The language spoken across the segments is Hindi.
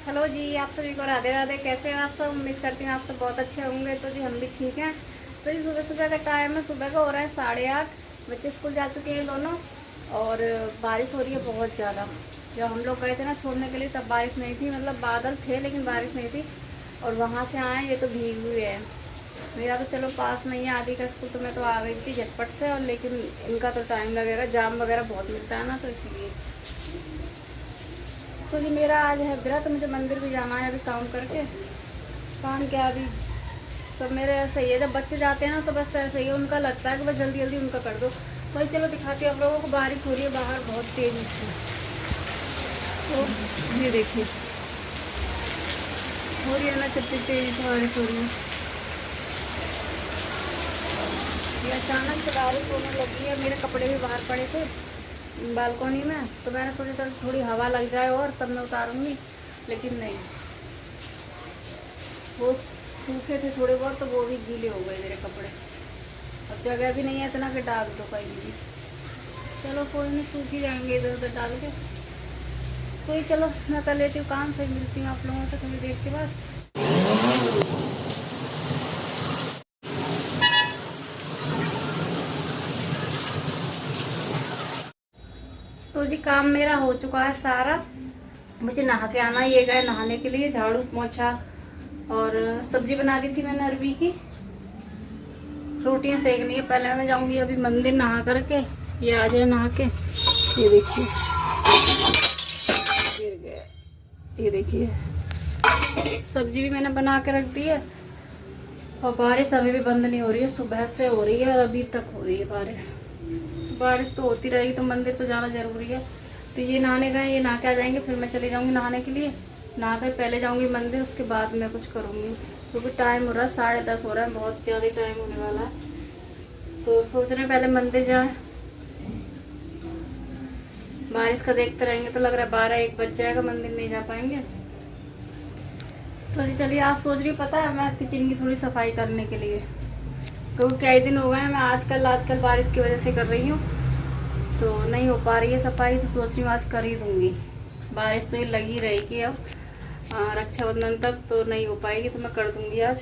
हेलो जी, आप सभी को राधे राधे। कैसे हैं आप सब? उम्मीद करती हूँ आप सब बहुत अच्छे होंगे। तो जी हम भी ठीक हैं। तो जी सुबह सुबह का टाइम है, सुबह का हो रहा है 8:30। बच्चे स्कूल जा चुके हैं दोनों, और बारिश हो रही है बहुत ज़्यादा। जब हम लोग गए थे ना छोड़ने के लिए तब बारिश नहीं थी, मतलब बादल थे लेकिन बारिश नहीं थी। और वहाँ से आए ये तो भीग हुए हैं। मेरा तो चलो पास में ही है आदि का स्कूल, तो मैं तो आ गई थी झटपट से। और लेकिन इनका तो टाइम लगेगा, जाम वगैरह बहुत मिलता है ना, तो इसीलिए। तो जी मेरा आज है व्रत, मुझे मंदिर भी जाना है अभी काम करके। काम क्या अभी तो मेरे ऐसा ही है, जब बच्चे जाते हैं ना तो बस ऐसा ही है, उनका लगता है कि बस जल्दी जल्दी उनका कर दो। वही चलो दिखाती हूँ आप लोगों को। बारिश हो रही है बाहर बहुत तेज़ी से। तो ये देखिए हो रही है ना, कितनी तेज़ी से बारिश हो रही है। ये अचानक से बारिश होने लगी है। मेरे कपड़े भी बाहर पड़े थे बालकोनी में, तो मैंने सोचा चल थोड़ी हवा लग जाए और तब मैं उतारूँगी, लेकिन नहीं, वो सूखे थे थोड़े बहुत तो वो भी गीले हो गए मेरे कपड़े। अब जगह भी नहीं है इतना कि डाल दो कहीं भी। चलो कोई नहीं, सूख ही जाएंगे इधर उधर डाल के। तो ही चलो मैं कर लेती हूँ काम, फिर मिलती हूँ आप लोगों से थोड़ी देर के बाद। तो जी काम मेरा हो चुका है सारा। मुझे नहा के आना, ये गए नहाने के लिए, झाड़ू पोंछा और सब्जी बना दी थी मैंने अरबी की। रोटियां सेकनी है। पहले मैं जाऊंगी अभी मंदिर नहा करके। ये आ जाए नहा के। ये देखिए गिर गया। ये देखिए सब्जी भी मैंने बना के रख दी है। और बारिश अभी भी बंद नहीं हो रही है, सुबह से हो रही है और अभी तक हो रही है बारिश। तो बारिश तो होती रहेगी, तो मंदिर तो जाना जरूरी है। तो ये नहाने गए, ये नहा के आ जाएंगे, फिर मैं चली जाऊंगी नहाने के लिए। नहा कर पहले जाऊंगी मंदिर, उसके बाद मैं कुछ करूंगी, क्योंकि टाइम हो रहा है 10:30 हो रहा है, बहुत ज़्यादा टाइम होने वाला है। तो सोच रहे हैं पहले मंदिर जाएं। बारिश का देखते रहेंगे तो लग रहा है 12-1 बज जाएगा, मंदिर नहीं जा पाएंगे। तो चलिए आज सोच रही हूँ, पता है, मैं किचन की थोड़ी सफाई करने के लिए, क्योंकि कई दिन हो गए हैं मैं आजकल बारिश की वजह से कर रही हूँ, तो नहीं हो पा रही है सफाई। तो सोच रही हूँ आज कर ही दूँगी। बारिश तो ये लगी रहेगी अब रक्षाबंधन तक, तो नहीं हो पाएगी, तो मैं कर दूँगी आज।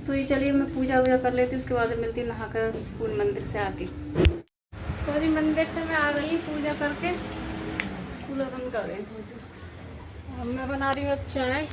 तो ये चलिए मैं पूजा वूजा कर लेती हूँ, उसके बाद मिलती हूँ नहा कर पूरे मंदिर से आके। तो अभी मंदिर से मैं आ गई पूजा करके, कूलर बंद कर रही हूँ। अब मैं बना रही हूँ चाय,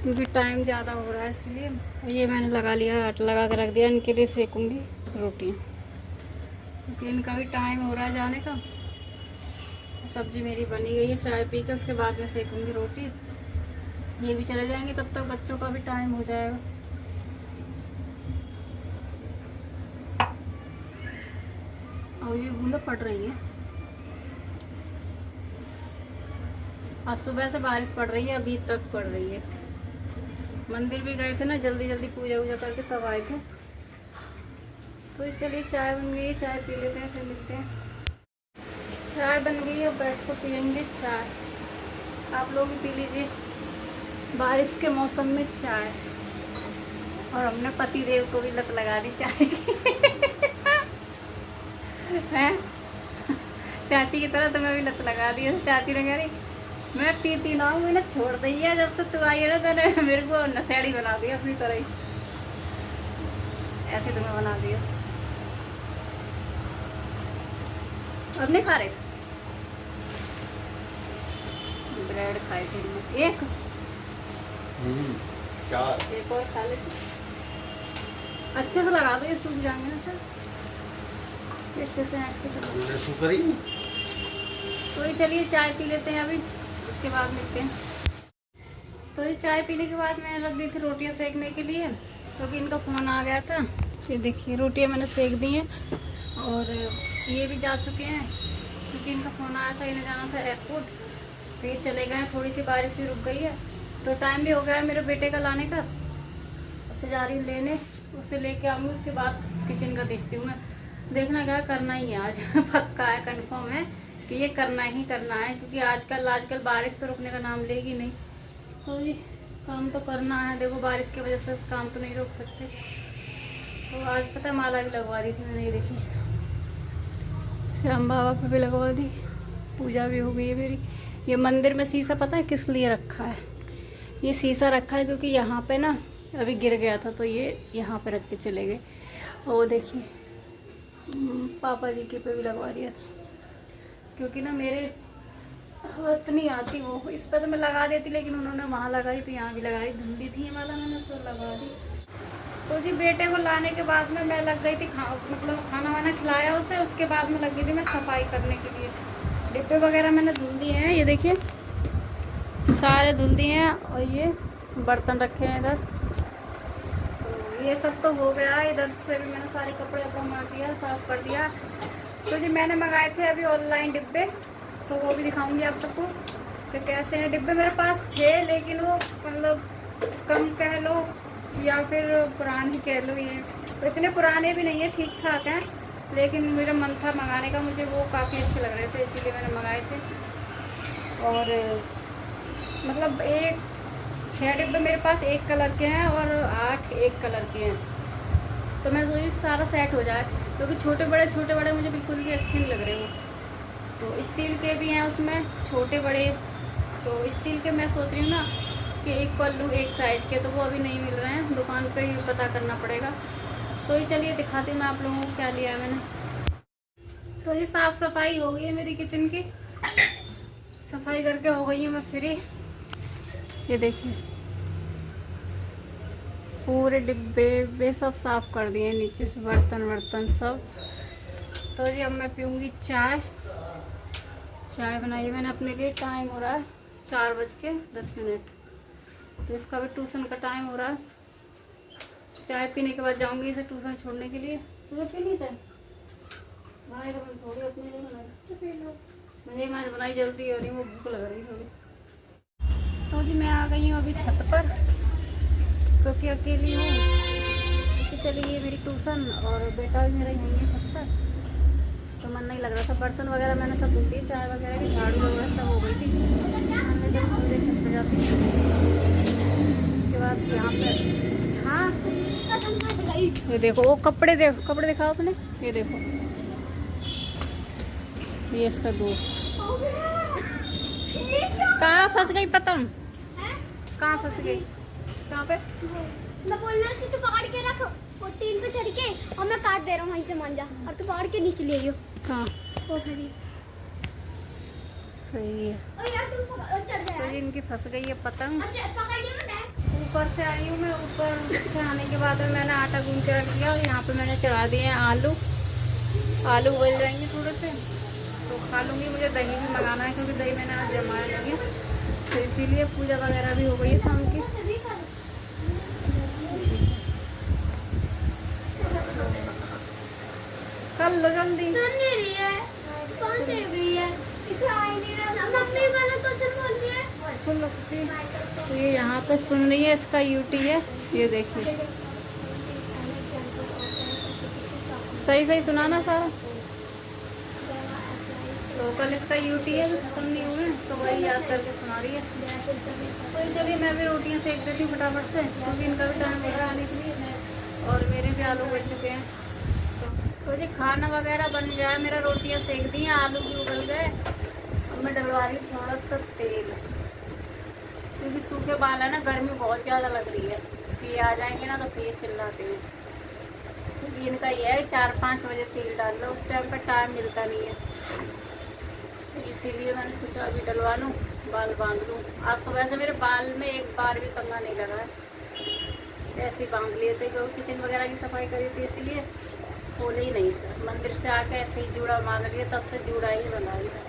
क्योंकि टाइम ज़्यादा हो रहा है इसलिए। ये मैंने लगा लिया, आटा लगा कर रख दिया, इनके लिए सेकूँगी रोटियाँ, क्योंकि इनका भी टाइम हो रहा है जाने का। सब्जी मेरी बनी गई है, चाय पी के उसके बाद में सेकूँगी रोटी। ये भी चले जाएंगे, तब तक बच्चों का भी टाइम हो जाएगा। और ये बूंदा पड़ रही है, आज सुबह से बारिश पड़ रही है, अभी तक पड़ रही है। मंदिर भी गए थे ना, जल्दी जल्दी पूजा वूजा करके तब आए थे। तो चलिए चाय बन गई है, चाय पी लेते हैं, फिर मिलते हैं। चाय बन गई है, बैठ कर पियेंगे चाय। आप लोग भी पी लीजिए बारिश के मौसम में चाय। और हमने पति देव को भी लत लगा दी चाय की हैं? चाची की तरह तुम्हें भी लत लगा दी है। चाची ने कह रही मैं पीती ना हूँ, मैंने छोड़ दी है, जब से तू आई है ना तूने मेरे को नशेड़ी बना दिया अपनी तरह ही। ऐसे तुम्हें बना दिया। अब नहीं खा रहे? ब्रेड खाए थे एक चार, एक और खा लेते। अच्छे से लगा दो, ये सूख जाएंगे ना फिर अच्छे से ऐड के। तो ये चलिए चाय पी लेते हैं अभी, उसके बाद मिलते हैं। तो ये चाय पीने के बाद मैंने रख दी थी रोटियां सेकने के लिए, क्योंकि इनका फ़ोन आ गया था। ये देखिए रोटियां मैंने सेक दी हैं, और ये भी जा चुके हैं, क्योंकि इनका फ़ोन आया था, इन्हें जाना था एयरपोर्ट। तो ये चले गए, थोड़ी सी बारिश भी रुक गई है, तो टाइम भी हो गया है मेरे बेटे का लाने का। उससे जा रही हूँ लेने, उसे लेके आऊँगी, उसके बाद किचन का देखती हूँ मैं। देखना क्या करना ही है आज पक्का है, कंफर्म है कि ये करना ही करना है, क्योंकि आजकल बारिश तो रुकने का नाम लेगी नहीं। तो ये काम तो करना है। देखो बारिश की वजह से काम तो नहीं रोक सकते। तो आज पता है माला भी लगवा दी थी मैंने, ये देखी श्याम बाबा पे भी लगवा दी। पूजा भी हो गई है मेरी। ये मंदिर में शीशा पता है किस लिए रखा है? ये शीशा रखा है क्योंकि यहाँ पे ना अभी गिर गया था तो ये यहाँ पे रख के चले गए। और वो देखिए पापा जी के पे भी लगवा दिया था क्योंकि ना मेरे हाथ नहीं आती वो, इस पर तो मैं लगा देती लेकिन उन्होंने वहाँ लगाई तो यहाँ भी लगाई, धुंधी थी माला मैंने तो लगा दी। तो जी बेटे को लाने के बाद में मैं लग गई थी मतलब खाना वाना खिलाया उसे, उसके बाद में लग गई थी मैं सफाई करने के लिए। डिब्बे वगैरह मैंने धुल दिए हैं, ये देखिए सारे धुल दिए हैं और ये बर्तन रखे हैं इधर। तो ये सब तो हो गया, इधर से भी मैंने सारे कपड़े अपना मार दिया, साफ कर दिया। तो जी मैंने मंगाए थे अभी ऑनलाइन डिब्बे, तो वो भी दिखाऊंगी आप सबको कि कैसे हैं डिब्बे। मेरे पास थे लेकिन वो मतलब कम कह लो या फिर पुराने कह लो, ये इतने पुराने भी नहीं है, ठीक ठाक हैं, लेकिन मेरा मन था मंगाने का, मुझे वो काफ़ी अच्छे लग रहे थे इसीलिए मैंने मंगाए थे। और मतलब 6 डिब्बे मेरे पास एक कलर के हैं और 8 एक कलर के हैं, तो मैं सोची सारा सेट हो जाए क्योंकि छोटे बड़े मुझे बिल्कुल भी अच्छे नहीं लग रहे वो। तो स्टील के भी हैं उसमें छोटे बड़े, तो स्टील के मैं सोच रही हूँ ना कि एक पल्लू एक साइज़ के, तो वो अभी नहीं मिल रहे हैं, दुकान पे ही पता करना पड़ेगा। तो ये चलिए दिखाती हूँ मैं आप लोगों को क्या लिया है मैंने। तो ये साफ़ सफाई हो गई है मेरी किचन की, सफाई करके हो गई है मैं फ्री। ये देखिए पूरे डिब्बे सब साफ़ कर दिए नीचे से, बर्तन सब। तो जी अब मैं पीऊँगी चाय बनाई मैंने अपने लिए। टाइम हो रहा है 4:10। तो इसका भी ट्यूशन का टाइम हो रहा है। चाय पीने के बाद जाऊंगी इसे ट्यूशन छोड़ने के लिए। तुझे पीनी चाय? बनाई तो मैंने थोड़ी अपने लिए बनाई, मैंने बनाई जल्दी और वो भूख लग रही थोड़ी। तो जी मैं आ गई हूँ अभी छत पर क्योंकि अकेली हूँ, तो चली गई मेरी ट्यूशन और बेटा भी मेरा यहीं है छत पर, तो मन नहीं लग रहा था। बर्तन वगैरह मैंने सब धुल दी, चाय वगैरह की झाड़ू वगैरह सब हो गई थी। हमने जब थोड़ी छत पर जाती उसके बाद यहाँ पे हाँ ये देखो वो कपड़े दिखाओ अपने, ये देखो ये इसका दोस्त। कहाँ फंस गई पतंग? कहाँ फंस गई? कहाँ पे? मैं बोल रहा हूँ तू पकड़ के रख और टीन पे चढ़ के, और मैं काट दे रहा हूँ वहीं से मांझा, और तू पकड़ के नीचे ले आइयो। कहाँ? वो खड़ी। सही है। ओ यार तू चढ़ जा। तो इनकी फंस गई है पतंग। अच्छा पकड़ लियो ना। ऊपर से आई हूँ मैं, ऊपर से आने के बाद में मैंने आटा गूंद के रख दिया और यहाँ पे मैंने चढ़ा दिए हैं आलू उबल जाएंगे थोड़े से तो खा लूँगी। मुझे दही भी मंगाना है क्योंकि दही मैंने आज जमाया नहीं है, तो इसीलिए पूजा वगैरह भी हो गई है शाम की। कर लो जल्दी। सुन नहीं रही है, कौन से गई है? इसमें आ ही नहीं रहा। मम्मी गाना तो चल बोल रही है। सुन लो खुशी। तो ये यहाँ पे सुन रही है, इसका यूटी है, ये देखिए सही सुनाना सारा। तो कल इसका यूटी है, सुन नहीं हुए तो वही याद करके सुना रही है। तो चलिए मैं भी रोटियाँ सेक देती हूँ फटाफट से क्योंकि इनका भी टाइम हो रहा है आने के लिए और मेरे भी आलू बच चुके हैं। तो जी खाना वगैरह बन गया है मेरा, रोटियाँ सेक दी हैं, आलू भी उबल गए। अब मैं डलवा रही हूँ थोड़ा सा तेल क्योंकि सूखे बाल है ना, गर्मी बहुत ज़्यादा लग रही है। फिर आ जाएंगे ना तो फिर चिल्लाते हैं। क्योंकि इनका ये है 4-5 बजे तेल डाल लो, उस टाइम पर टाइम मिलता नहीं है, इसीलिए मैंने सोचा अभी डलवा लूँ, बाल बांध लूँ। आज सुबह से मेरे बाल में एक बार भी कंघा नहीं लगा है, ऐसे ही बांध लिए थे क्योंकि किचन वगैरह की सफाई करी थी इसीलिए खोले ही नहीं था। मंदिर से आके ऐसे ही जूड़ा बांध लिया, तब से जूड़ा ही बना लिया।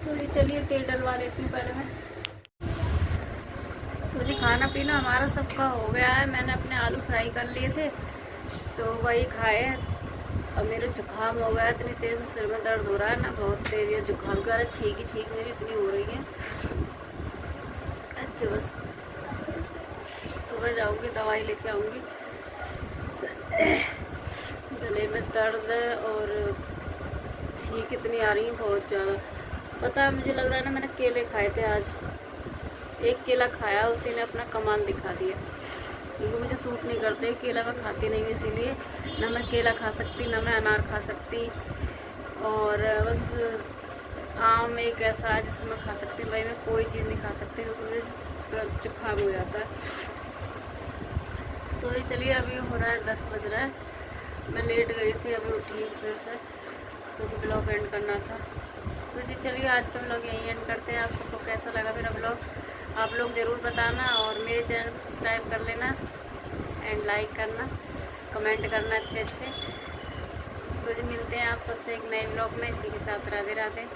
तो ये चलिए तेल डलवा लेती हूँ पहले मैं। मुझे खाना पीना हमारा सबका हो गया है, मैंने अपने आलू फ्राई कर लिए थे तो वही खाए। और मेरा जुकाम हो गया, इतनी तेज़ सिर में दर्द हो रहा है ना, बहुत तेज़। ये जुकाम का छींक मेरी इतनी हो रही है कि बस सुबह जाऊँगी दवाई लेके आऊँगी। गले में दर्द है और छींक इतनी आ रही है बहुत ज़्यादा। पता है मुझे लग रहा है ना, मैंने केले खाए थे आज, एक केला खाया उसी ने अपना कमाल दिखा दिया क्योंकि मुझे सूट नहीं करते केला, मैं खाती नहीं, इसीलिए ना मैं केला खा सकती ना मैं अनार खा सकती। और बस आम एक ऐसा है जिससे मैं खा सकती हूँ, भाई मैं कोई चीज़ नहीं खा सकती क्योंकि मुझे जुकाम हो जाता है। तो ये चलिए अभी हो रहा है 10 बज रहा है, मैं लेट गई थी, अभी उठी फिर से क्योंकि ब्लॉग एंड करना था। तो जी चलिए आज का ब्लॉग यहीं एंड करते हैं। आप सबको कैसा लगा मेरा ब्लॉग आप लोग ज़रूर बताना, और मेरे चैनल को सब्सक्राइब कर लेना एंड लाइक करना, कमेंट करना अच्छे। तो जी मिलते हैं आप सबसे एक नए ब्लॉग में। इसी के साथ राधे राधे।